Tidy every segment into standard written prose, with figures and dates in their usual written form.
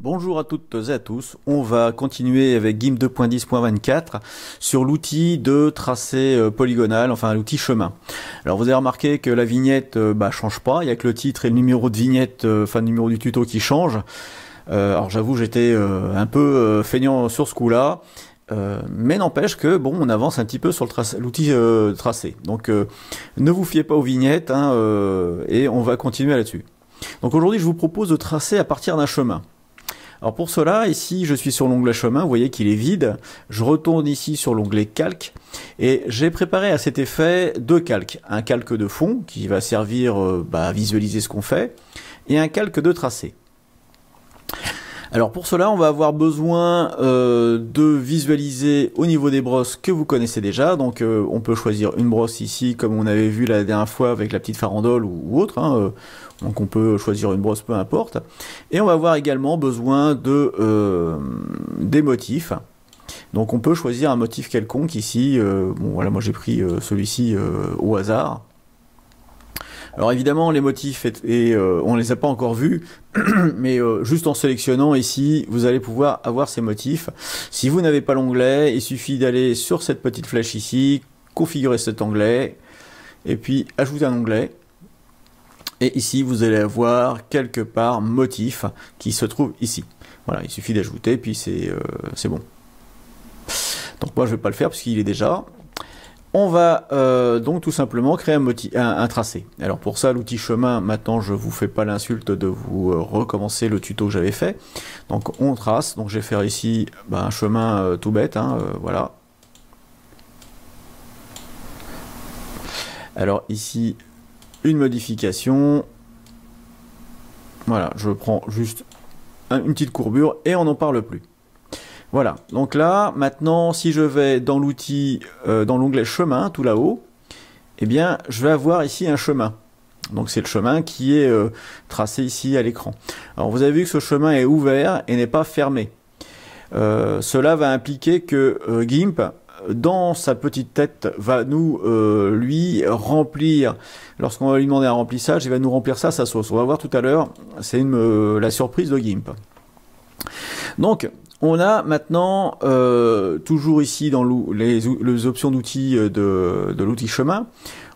Bonjour à toutes et à tous, on va continuer avec GIMP 2.10.24 sur l'outil de tracé polygonal, enfin l'outil chemin. Alors vous avez remarqué que la vignette change pas, il n'y a que le titre et le numéro de vignette, enfin le numéro du tuto qui change. Alors j'avoue j'étais un peu feignant sur ce coup-là, mais n'empêche que bon, on avance un petit peu sur l'outil tracé. Donc ne vous fiez pas aux vignettes et on va continuer là-dessus. Donc aujourd'hui je vous propose de tracer à partir d'un chemin. Alors pour cela, ici je suis sur l'onglet chemin, vous voyez qu'il est vide. Je retourne ici sur l'onglet calque et j'ai préparé à cet effet deux calques. Un calque de fond qui va servir à visualiser ce qu'on fait et un calque de tracé. Alors pour cela, on va avoir besoin de visualiser au niveau des brosses que vous connaissez déjà. Donc on peut choisir une brosse ici comme on avait vu la dernière fois avec la petite farandole ou autre. Donc on peut choisir une brosse, peu importe. Et on va avoir également besoin de des motifs. Donc on peut choisir un motif quelconque ici. Bon voilà, moi j'ai pris celui-ci au hasard. Alors évidemment les motifs on les a pas encore vus, mais juste en sélectionnant ici, vous allez pouvoir avoir ces motifs. Si vous n'avez pas l'onglet, il suffit d'aller sur cette petite flèche ici, configurer cet onglet, et puis ajouter un onglet. Et ici vous allez avoir quelque part motif qui se trouve ici. Voilà, il suffit d'ajouter, puis c'est bon. Donc moi je vais pas le faire parce qu'il est déjà. On va donc tout simplement créer un tracé. Alors pour ça, l'outil chemin, maintenant je vous fais pas l'insulte de vous recommencer le tuto que j'avais fait. Donc on trace, donc je vais faire ici un chemin tout bête, voilà. Alors ici, une modification. Voilà, je prends juste une petite courbure et on n'en parle plus. Voilà, donc là, maintenant, si je vais dans l'outil, dans l'onglet chemin, tout là-haut, eh bien, je vais avoir ici un chemin. Donc c'est le chemin qui est tracé ici à l'écran. Alors vous avez vu que ce chemin est ouvert et n'est pas fermé. Cela va impliquer que GIMP, dans sa petite tête, va nous, lui, remplir, lorsqu'on va lui demander un remplissage, il va nous remplir ça à sa sauce. On va voir tout à l'heure, c'est la surprise de GIMP. Donc, on a maintenant, toujours ici dans les options d'outils de l'outil chemin,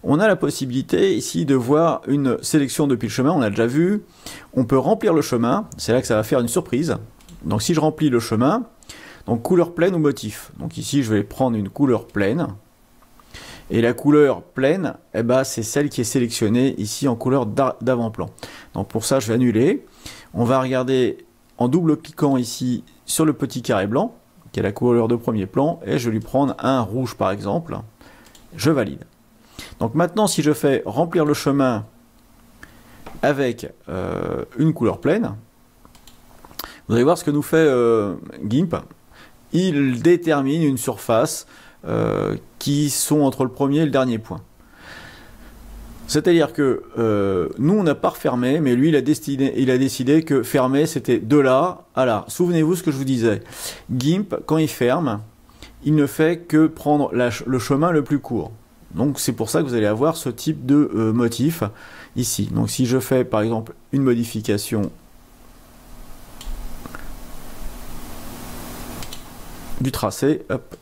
on a la possibilité ici de voir une sélection depuis le chemin, on a déjà vu. On peut remplir le chemin, c'est là que ça va faire une surprise. Donc si je remplis le chemin, donc couleur pleine ou motif. Donc ici je vais prendre une couleur pleine. Et la couleur pleine, c'est celle qui est sélectionnée ici en couleur d'avant-plan. Donc pour ça je vais annuler. On va regarder en double-cliquant ici sur le petit carré blanc, qui est la couleur de premier plan, et je vais lui prendre un rouge par exemple. Je valide. Donc maintenant, si je fais remplir le chemin avec une couleur pleine, vous allez voir ce que nous fait GIMP. Il détermine une surface qui sont entre le premier et le dernier point. C'est-à-dire que nous, on n'a pas refermé, mais lui, il a décidé que fermer, c'était de là à là. Souvenez-vous ce que je vous disais. GIMP, quand il ferme, il ne fait que prendre le chemin le plus court. Donc c'est pour ça que vous allez avoir ce type de motif ici. Donc si je fais, par exemple, une modification du tracé, hop,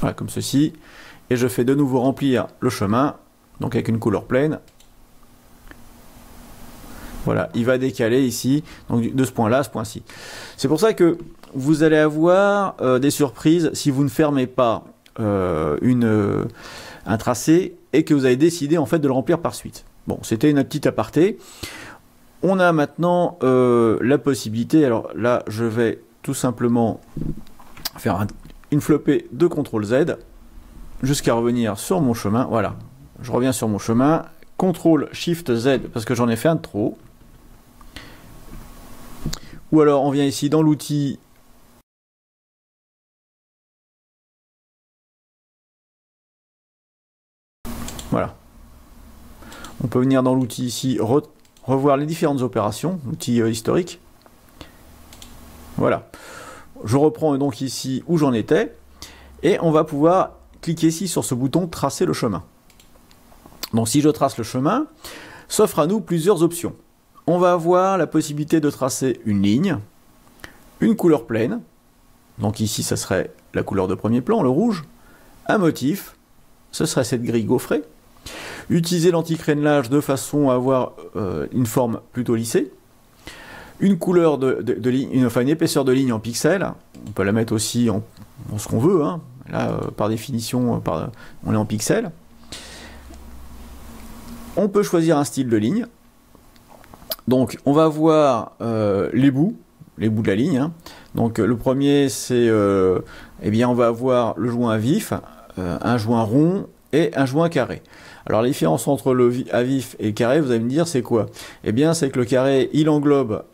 voilà, comme ceci. Et je fais de nouveau remplir le chemin, donc avec une couleur pleine. Voilà, il va décaler ici, donc de ce point-là à ce point-ci. C'est pour ça que vous allez avoir des surprises si vous ne fermez pas un tracé et que vous avez décidé en fait de le remplir par suite. Bon, c'était une petite aparté. On a maintenant la possibilité, alors là je vais tout simplement faire une flopée de CTRL-Z, jusqu'à revenir sur mon chemin. Voilà, je reviens sur mon chemin, CTRL-SHIFT-Z parce que j'en ai fait un de trop. Ou alors on vient ici dans l'outil voilà. On peut venir dans l'outil ici revoir les différentes opérations, l'outil historique. Voilà. Je reprends donc ici où j'en étais et on va pouvoir cliquez ici sur ce bouton tracer le chemin. Donc si je trace le chemin, s'offre à nous plusieurs options. on va avoir la possibilité de tracer une ligne, une couleur pleine, donc ici ça serait la couleur de premier plan, le rouge, un motif, ce serait cette grille gaufrée, utiliser l'anti-crénelage de façon à avoir une forme plutôt lissée, une couleur de ligne, enfin une épaisseur de ligne en pixels, on peut la mettre aussi en ce qu'on veut, hein. Là par définition on est en pixels. On peut choisir un style de ligne, donc on va voir les bouts de la ligne, hein. Donc le premier c'est, eh bien on va avoir le joint à vif, un joint rond et un joint carré. Alors la différence entre le à vif et le carré, vous allez me dire c'est quoi? Eh bien c'est que le carré il englobe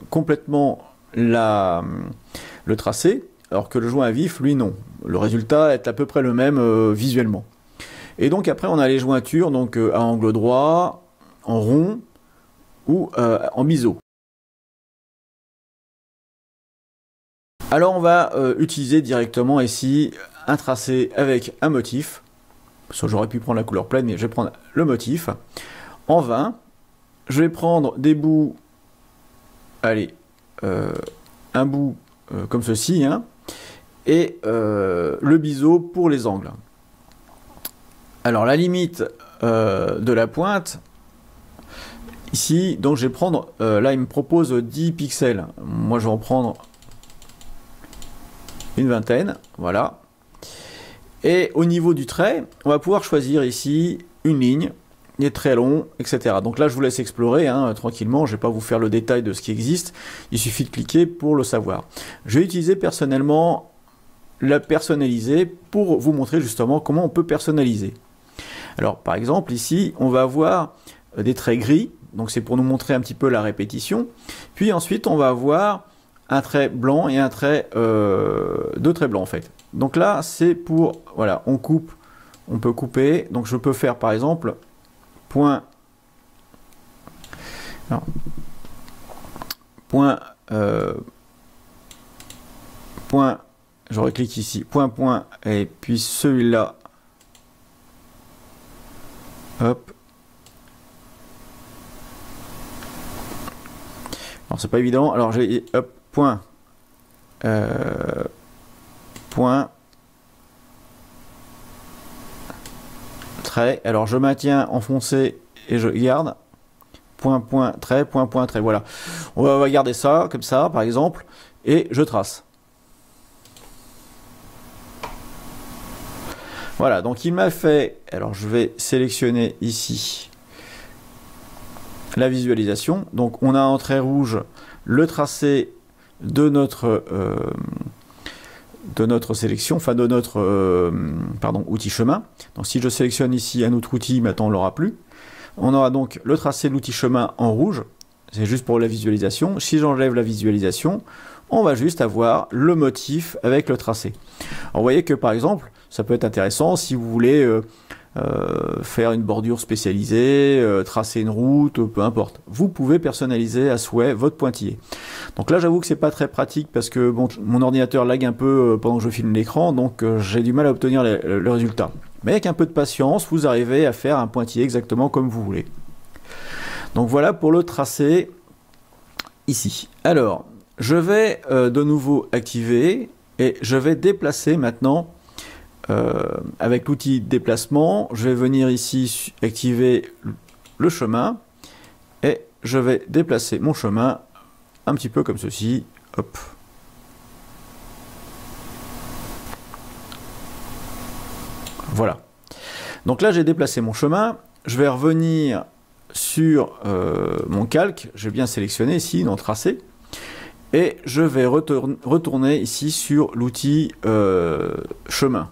complètement le tracé, alors que le joint à vif lui non. Le résultat est à peu près le même visuellement. Et donc après on a les jointures donc à angle droit, en rond ou en biseau. Alors on va utiliser directement ici un tracé avec un motif. J'aurais pu prendre la couleur pleine, mais je vais prendre le motif. En 20, je vais prendre des bouts, allez, un bout comme ceci, hein, et le biseau pour les angles. Alors la limite de la pointe, ici, donc je vais prendre, là il me propose 10 pixels. Moi je vais en prendre une vingtaine, voilà. Et au niveau du trait, on va pouvoir choisir ici une ligne, des traits longs, etc. Donc là, je vous laisse explorer hein, tranquillement. Je ne vais pas vous faire le détail de ce qui existe. Il suffit de cliquer pour le savoir. Je vais utiliser personnellement la personnaliser pour vous montrer justement comment on peut personnaliser. Alors, par exemple, ici, on va avoir des traits gris. Donc, c'est pour nous montrer un petit peu la répétition. Puis ensuite, on va avoir un trait blanc et un trait, deux traits blancs en fait. Donc là, c'est pour, voilà, on coupe, on peut couper. Donc je peux faire par exemple point, non, point, point, je reclique ici, point, et puis celui-là, hop. Alors c'est pas évident, alors j'ai, hop, point, point, trait, alors je maintiens enfoncé et je garde, point, trait, trait, voilà. On va garder ça, comme ça, par exemple, et je trace. Voilà, donc il m'a fait, alors je vais sélectionner ici la visualisation, donc on a en trait rouge le tracé de notre sélection, enfin de notre outil chemin. Donc si je sélectionne ici un autre outil, maintenant on l'aura plus. On aura donc le tracé de l'outil chemin en rouge, c'est juste pour la visualisation. Si j'enlève la visualisation, on va juste avoir le motif avec le tracé. Alors vous voyez que par exemple, ça peut être intéressant si vous voulez faire une bordure spécialisée, tracer une route, peu importe. Vous pouvez personnaliser à souhait votre pointillé. Donc là, j'avoue que c'est pas très pratique parce que bon, mon ordinateur lag un peu pendant que je filme l'écran, donc j'ai du mal à obtenir le résultat. Mais avec un peu de patience, vous arrivez à faire un pointillé exactement comme vous voulez. Donc voilà pour le tracé ici. Alors, je vais de nouveau activer et je vais déplacer maintenant avec l'outil déplacement. Je vais venir ici activer le chemin et je vais déplacer mon chemin un petit peu comme ceci. Hop. Voilà. Donc là, j'ai déplacé mon chemin. Je vais revenir sur mon calque. Je vais bien sélectionner ici dans Tracé. Et je vais retourner ici sur l'outil chemin.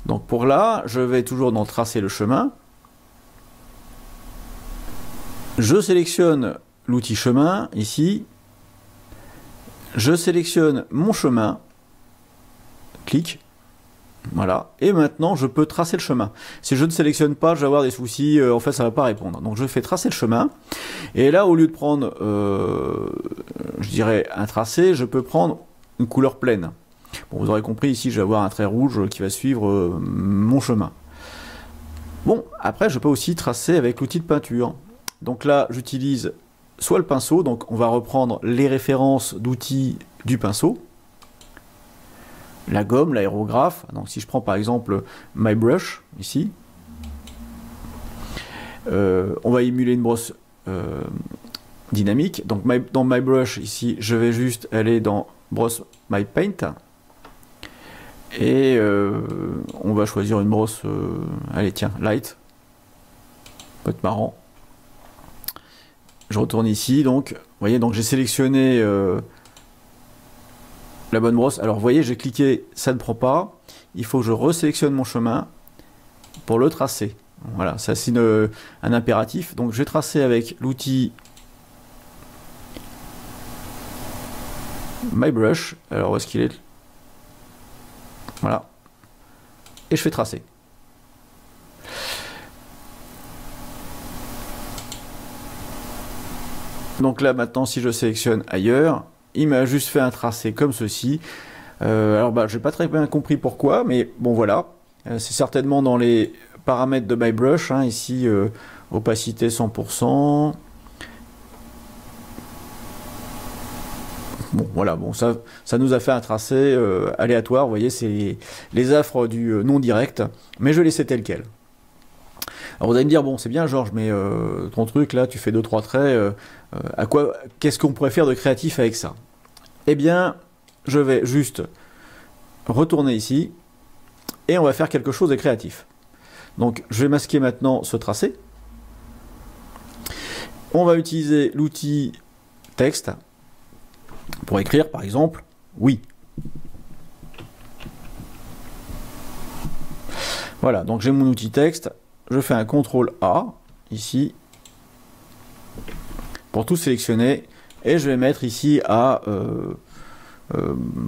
Donc pour là, je vais toujours dans Tracer le chemin. Je sélectionne l'outil chemin ici. Je sélectionne mon chemin. Clic. Voilà. Et maintenant, je peux tracer le chemin. Si je ne sélectionne pas, je vais avoir des soucis. En fait, ça ne va pas répondre. Donc je fais tracer le chemin. Et là, au lieu de prendre, je dirais, un tracé, je peux prendre une couleur pleine. Bon, vous aurez compris, ici, je vais avoir un trait rouge qui va suivre mon chemin. Bon, après, je peux aussi tracer avec l'outil de peinture. Donc là, j'utilise soit le pinceau, donc on va reprendre les références d'outils du pinceau, la gomme, l'aérographe. Donc si je prends par exemple MyBrush, ici, on va émuler une brosse dynamique. Donc dans MyBrush, ici, je vais juste aller dans Brosse MyPaint. Et on va choisir une brosse, allez tiens, light. Peut être marrant. Je retourne ici, donc, vous voyez, donc j'ai sélectionné la bonne brosse. Alors, vous voyez, j'ai cliqué, ça ne prend pas. Il faut que je resélectionne mon chemin pour le tracer. Voilà, ça c'est un impératif. Donc, je vais tracer avec l'outil MyBrush. Alors, où est-ce qu'il est? Voilà. Et je fais tracer. Donc là maintenant si je sélectionne ailleurs, il m'a juste fait un tracé comme ceci. Alors bah j'ai pas très bien compris pourquoi, mais bon voilà. C'est certainement dans les paramètres de MyBrush, hein, ici opacité 100%. Bon voilà, bon ça nous a fait un tracé aléatoire, vous voyez, c'est les affres du non direct, mais je laissais tel quel. Alors vous allez me dire, bon c'est bien Georges, mais ton truc là, tu fais 2-3 traits, qu'est-ce qu'on pourrait faire de créatif avec ça? Eh bien, je vais juste retourner ici, et on va faire quelque chose de créatif. Donc je vais masquer maintenant ce tracé. On va utiliser l'outil texte, pour écrire par exemple, oui. Voilà, donc j'ai mon outil texte. Je fais un CTRL A, ici, pour tout sélectionner, et je vais mettre ici à,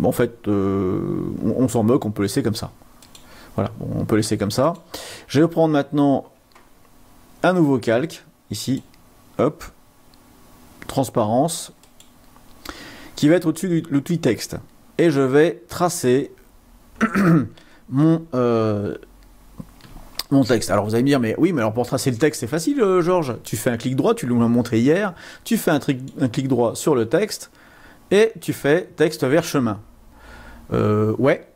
en fait, on s'en moque, on peut laisser comme ça. Voilà, bon, on peut laisser comme ça. Je vais prendre maintenant un nouveau calque, ici, hop, transparence, qui va être au-dessus de l'outil texte. Et je vais tracer mon texte. Alors vous allez me dire, mais oui, mais alors pour tracer le texte, c'est facile, Georges. Tu fais un clic droit, tu nous l'as montré hier, tu fais un clic droit sur le texte, et tu fais texte vers chemin. Ouais,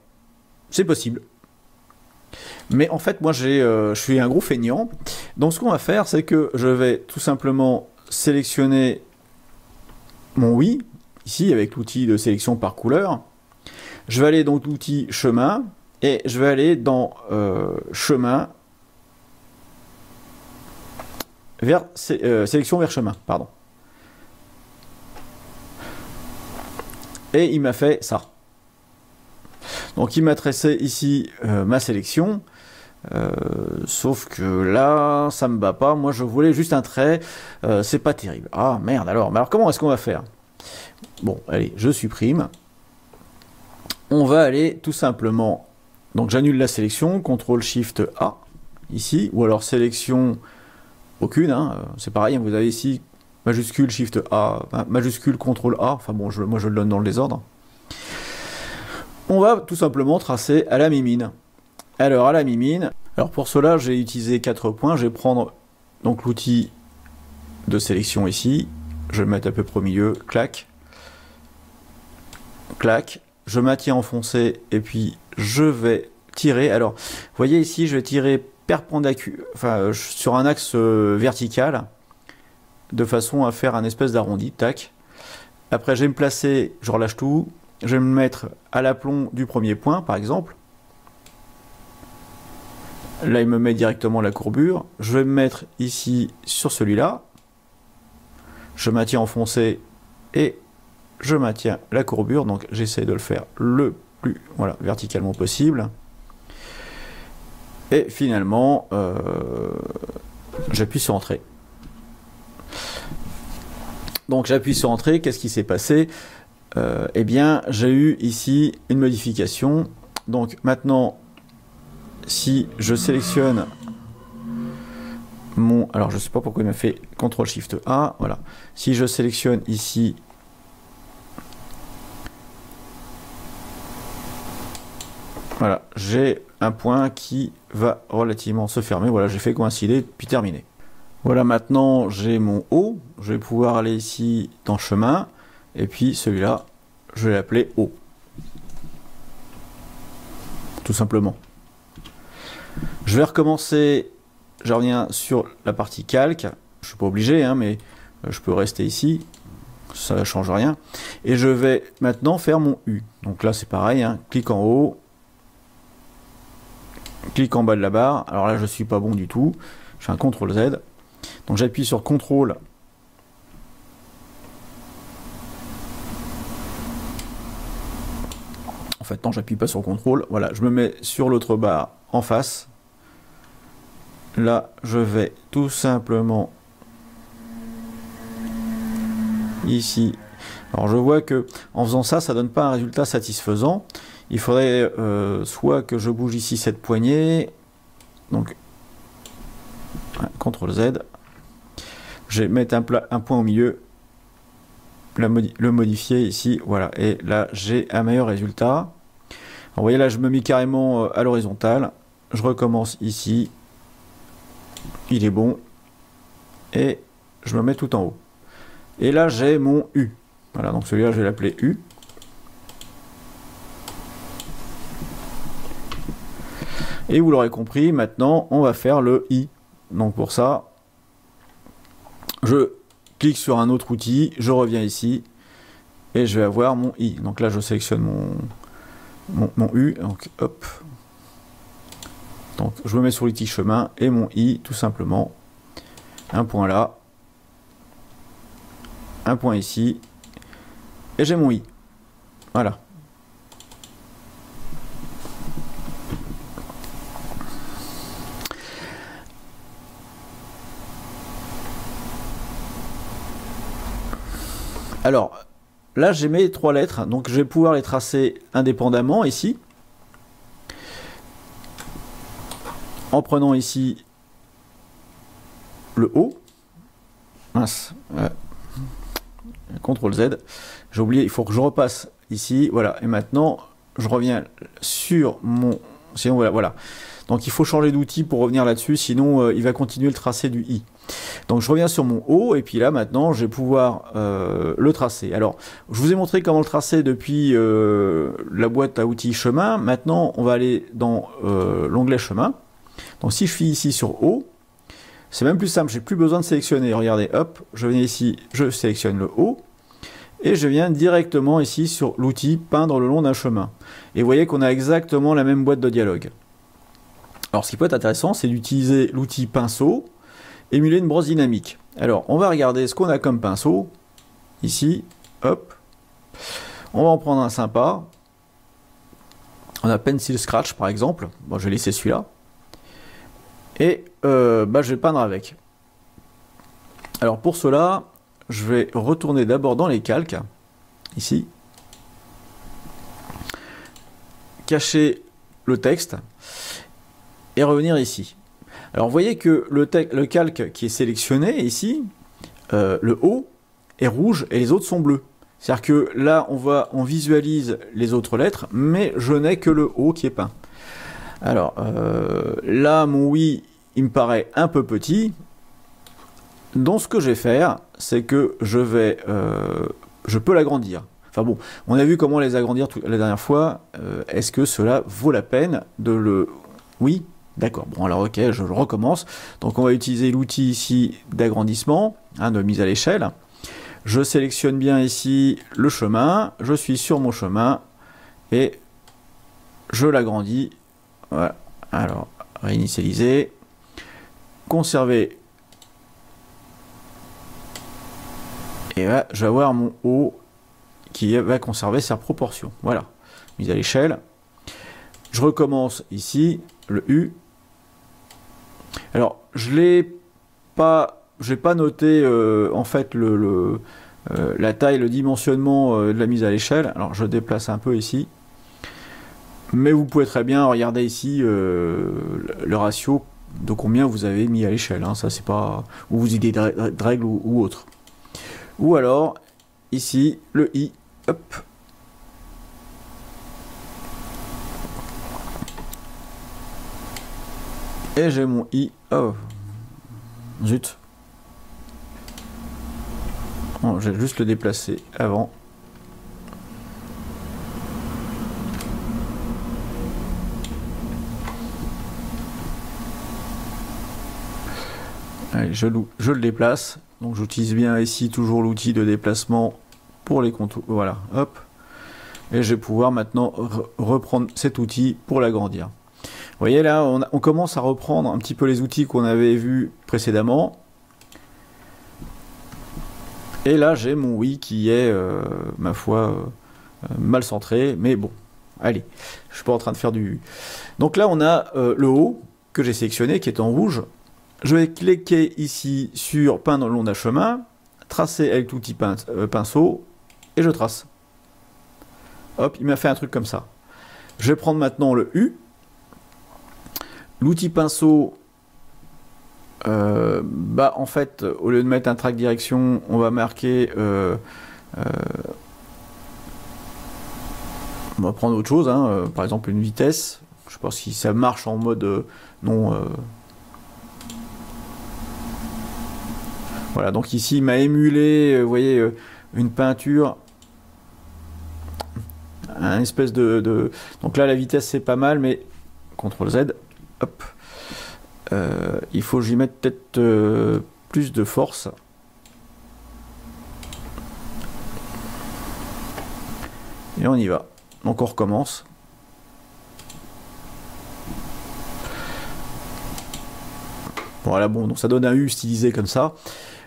c'est possible. Mais en fait, moi, je suis un gros feignant. Donc ce qu'on va faire, c'est que je vais tout simplement sélectionner mon oui, ici, avec l'outil de sélection par couleur. Je vais aller dans l'outil chemin, et je vais aller dans chemin, vers sélection vers chemin, pardon. Et il m'a fait ça. Donc il m'a tracé ici ma sélection, sauf que là, ça me bat pas. Moi, je voulais juste un trait, c'est pas terrible. Ah merde alors. Mais alors comment est-ce qu'on va faire? Bon, allez, je supprime. On va aller tout simplement. Donc j'annule la sélection, CTRL-SHIFT-A, ici, ou alors sélection aucune, hein, c'est pareil, vous avez ici majuscule SHIFT-A, majuscule CTRL-A, enfin bon, moi je le donne dans le désordre. On va tout simplement tracer à la mimine. Alors à la mimine, alors pour cela j'ai utilisé 4 points, je vais prendre donc l'outil de sélection ici, je vais le mettre à peu près au milieu, clac, clac, je maintiens enfoncé et puis je vais tirer. Alors vous voyez ici je vais tirer perpendiculaire, enfin sur un axe vertical, de façon à faire un espèce d'arrondi, tac. Après je vais me placer, je relâche tout, je vais me mettre à l'aplomb du premier point par exemple. Là il me met directement la courbure, je vais me mettre ici sur celui-là, je maintiens enfoncé et je maintiens la courbure, donc j'essaie de le faire le plus verticalement possible. Et finalement, j'appuie sur Entrée. Donc j'appuie sur Entrée, qu'est-ce qui s'est passé? Eh bien, j'ai eu ici une modification. Donc maintenant, si je sélectionne mon... Alors je ne sais pas pourquoi il m'a fait CTRL-SHIFT-A. Voilà. Si je sélectionne ici... Voilà, j'ai un point qui va relativement se fermer. Voilà, j'ai fait coïncider, puis terminé. Voilà, maintenant j'ai mon O. Je vais pouvoir aller ici dans chemin. Et puis celui-là, je vais l'appeler O. Tout simplement. Je vais recommencer. Je reviens sur la partie calque. Je suis pas obligé, hein, mais je peux rester ici. Ça ne change rien. Et je vais maintenant faire mon U. Donc là, c'est pareil. Hein, clic en haut. Clic en bas de la barre. Alors là, je suis pas bon du tout. Je fais un CTRL Z. Donc j'appuie sur CTRL. En fait, non, j'appuie pas sur CTRL. Voilà, je me mets sur l'autre barre en face. Là, je vais tout simplement ici. Alors je vois que en faisant ça, ça donne pas un résultat satisfaisant. Il faudrait soit que je bouge ici cette poignée. Donc CTRL Z. Je vais mettre un point au milieu. Le modifier ici. Voilà. Et là, j'ai un meilleur résultat. Alors, vous voyez là, je me mets carrément à l'horizontale. Je recommence ici. Il est bon. Et je me mets tout en haut. Et là, j'ai mon U. Voilà, donc celui-là, je vais l'appeler U. Et vous l'aurez compris, maintenant, on va faire le I. Donc pour ça, je clique sur un autre outil, je reviens ici, et je vais avoir mon I. Donc là, je sélectionne mon U. Donc hop. Donc je me mets sur l'outil chemin, et mon I, tout simplement. Un point là. Un point ici. Et j'ai mon I. Voilà. Alors, là j'ai mes trois lettres, donc je vais pouvoir les tracer indépendamment ici. En prenant ici le O. Mince. CTRL Z. J'ai oublié, il faut que je repasse ici. Voilà. Et maintenant, je reviens sur mon... Sinon, voilà. Donc il faut changer d'outil pour revenir là-dessus, sinon il va continuer le tracé du I. Donc je reviens sur mon O, et puis là maintenant je vais pouvoir le tracer. Alors je vous ai montré comment le tracer depuis la boîte à outils chemin. Maintenant on va aller dans l'onglet chemin. Donc si je suis ici sur O, c'est même plus simple, j'ai plus besoin de sélectionner. Regardez, hop, je viens ici, je sélectionne le O, et je viens directement ici sur l'outil peindre le long d'un chemin. Et vous voyez qu'on a exactement la même boîte de dialogue. Alors ce qui peut être intéressant, c'est d'utiliser l'outil pinceau, émuler une brosse dynamique. Alors on va regarder ce qu'on a comme pinceau, ici, hop, on va en prendre un sympa, on a Pencil Scratch par exemple, bon je vais laisser celui-là, et je vais peindre avec. Alors pour cela, je vais retourner d'abord dans les calques, ici, cacher le texte, et revenir ici. Alors vous voyez que le calque qui est sélectionné ici, le O est rouge et les autres sont bleus. C'est-à-dire que là on visualise les autres lettres, mais je n'ai que le O qui est peint. Alors là mon oui il me paraît un peu petit. Donc ce que je vais faire, c'est que je peux l'agrandir. Enfin bon, on a vu comment les agrandir la dernière fois. Est-ce que cela vaut la peine de le... Oui. D'accord, bon alors ok, je recommence. Donc on va utiliser l'outil ici d'agrandissement, de mise à l'échelle. Je sélectionne bien ici le chemin, je suis sur mon chemin et je l'agrandis. Voilà, alors réinitialiser, conserver. Et là, je vais avoir mon O qui va conserver sa proportion. Voilà, mise à l'échelle. Je recommence ici, le U. Alors, je n'ai pas noté en fait la taille, le dimensionnement de la mise à l'échelle. Alors, je déplace un peu ici. Mais vous pouvez très bien regarder ici le ratio de combien vous avez mis à l'échelle. Hein. Ça, c'est pas... Ou vous idées de règles ou autre. Ou alors, ici, le I. Hop. Et j'ai mon I. Oh. Zut. Bon, je vais juste le déplacer avant. Allez, je le déplace. Donc j'utilise bien ici toujours l'outil de déplacement pour les contours. Voilà, hop. Et je vais pouvoir maintenant reprendre cet outil pour l'agrandir. Vous voyez là, on commence à reprendre un petit peu les outils qu'on avait vus précédemment. Et là, j'ai mon oui qui est, ma foi, mal centré. Mais bon, allez, je suis pas en train de faire du... Donc là, on a le haut que j'ai sélectionné, qui est en rouge. Je vais cliquer ici sur peindre le long d'un chemin, tracer avec l'outil pinceau, et je trace. Hop, il m'a fait un truc comme ça. Je vais prendre maintenant le U. L'outil pinceau, en fait, au lieu de mettre un track direction, on va marquer... on va prendre autre chose, hein, par exemple une vitesse. Je sais pas si ça marche en mode non... Voilà, donc ici, il m'a émulé, vous voyez, une peinture, un espèce de... Donc là, la vitesse, c'est pas mal, mais CTRL Z, hop. Il faut que j'y mette peut-être plus de force. Et on y va. Donc on recommence. Voilà, bon, donc ça donne un U stylisé comme ça.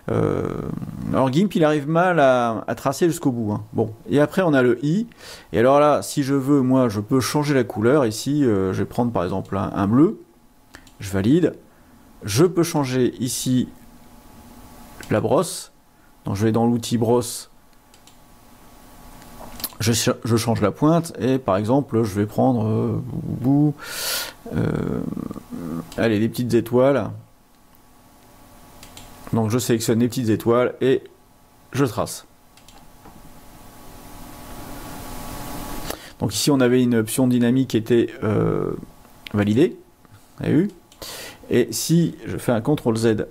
Alors GIMP il arrive mal à tracer jusqu'au bout, hein. Bon, et après on a le I, et alors là si je veux, moi je peux changer la couleur. Ici je vais prendre par exemple un bleu, je valide, je peux changer ici la brosse, donc je vais dans l'outil brosse, je change la pointe, et par exemple je vais prendre allez, des petites étoiles. Donc je sélectionne les petites étoiles et je trace. Donc ici on avait une option dynamique qui était validée. Vous avez vu? Et si je fais un CTRL Z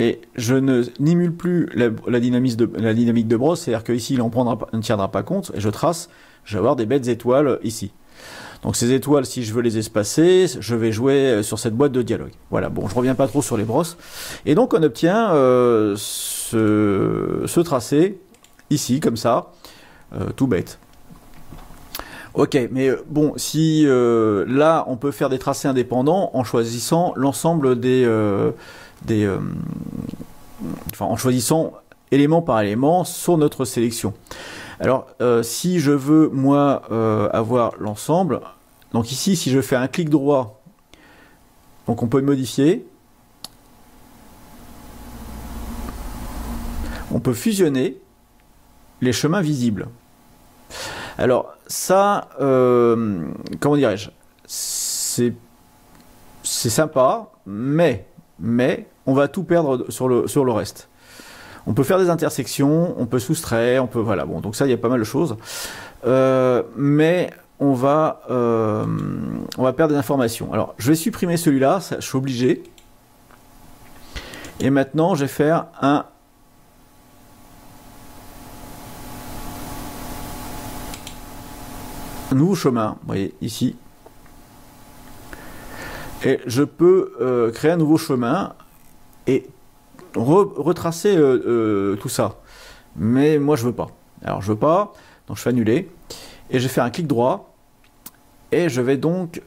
et je n'émule plus la dynamique de brosse, c'est-à-dire qu'ici il ne tiendra pas compte, et je trace, je vais avoir des belles étoiles ici. Donc ces étoiles, si je veux les espacer, je vais jouer sur cette boîte de dialogue. Voilà, bon, je reviens pas trop sur les brosses. Et donc on obtient ce tracé, ici, comme ça, tout bête. Ok, mais bon, si là, on peut faire des tracés indépendants en choisissant l'ensemble enfin, en choisissant élément par élément sur notre sélection. Alors, si je veux, moi, avoir l'ensemble, donc ici, si je fais un clic droit, donc on peut modifier, on peut fusionner les chemins visibles. Alors, ça, comment dirais-je, c'est sympa, mais on va tout perdre sur le reste. On peut faire des intersections, on peut soustraire, on peut... Voilà, bon, donc ça, il y a pas mal de choses. Mais on va perdre des informations. Alors, je vais supprimer celui-là, je suis obligé. Et maintenant, je vais faire un nouveau chemin. Vous voyez, ici. Et je peux créer un nouveau chemin et retracer tout ça, mais moi je veux pas. Alors je veux pas, donc je fais annuler et je vais faire un clic droit et je vais donc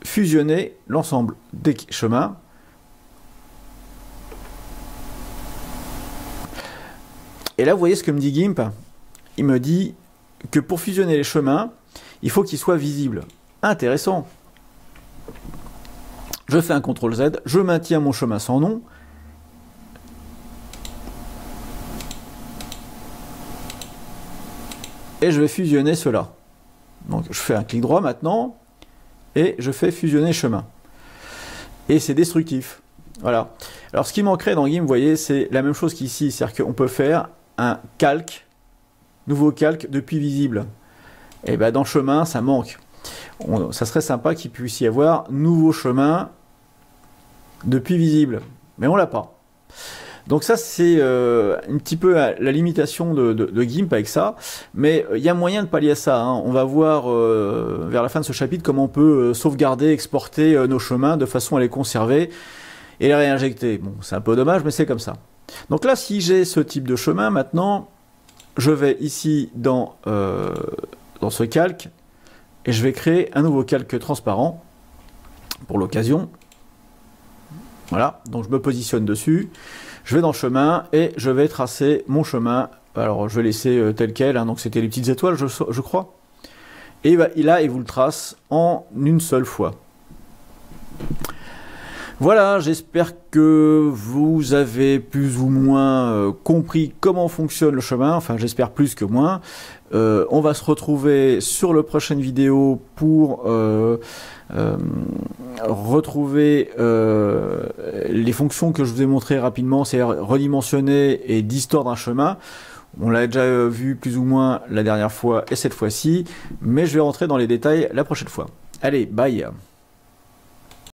fusionner l'ensemble des chemins. Et là vous voyez ce que me dit GIMP. Il me dit que pour fusionner les chemins il faut qu'ils soient visibles. Intéressant. Je fais un CTRL Z, je maintiens mon chemin sans nom. Et je vais fusionner cela. Donc je fais un clic droit maintenant et je fais fusionner chemin. Et c'est destructif. Voilà. Alors ce qui manquerait dans GIMP, vous voyez, c'est la même chose qu'ici. C'est-à-dire qu'on peut faire un calque, nouveau calque depuis visible. Et bien dans chemin, ça manque. Ça serait sympa qu'il puisse y avoir nouveau chemin depuis visible. mais on l'a pas. Donc ça, c'est un petit peu la limitation de GIMP avec ça, mais il y a moyen de pallier à ça, hein. On va voir vers la fin de ce chapitre comment on peut sauvegarder, exporter nos chemins de façon à les conserver et les réinjecter. Bon, c'est un peu dommage, mais c'est comme ça. Donc là, si j'ai ce type de chemin, maintenant, je vais ici dans ce calque et je vais créer un nouveau calque transparent pour l'occasion. Voilà, donc je me positionne dessus. Je vais dans chemin et je vais tracer mon chemin. Alors je vais laisser tel quel, hein, donc c'était les petites étoiles je crois. Et bah, là il vous le trace en une seule fois. Voilà, j'espère que vous avez plus ou moins compris comment fonctionne le chemin, enfin j'espère plus que moins. On va se retrouver sur la prochaine vidéo pour retrouver les fonctions que je vous ai montrées rapidement, c'est redimensionner et distordre un chemin. On l'a déjà vu plus ou moins la dernière fois et cette fois-ci, mais je vais rentrer dans les détails la prochaine fois. Allez, bye!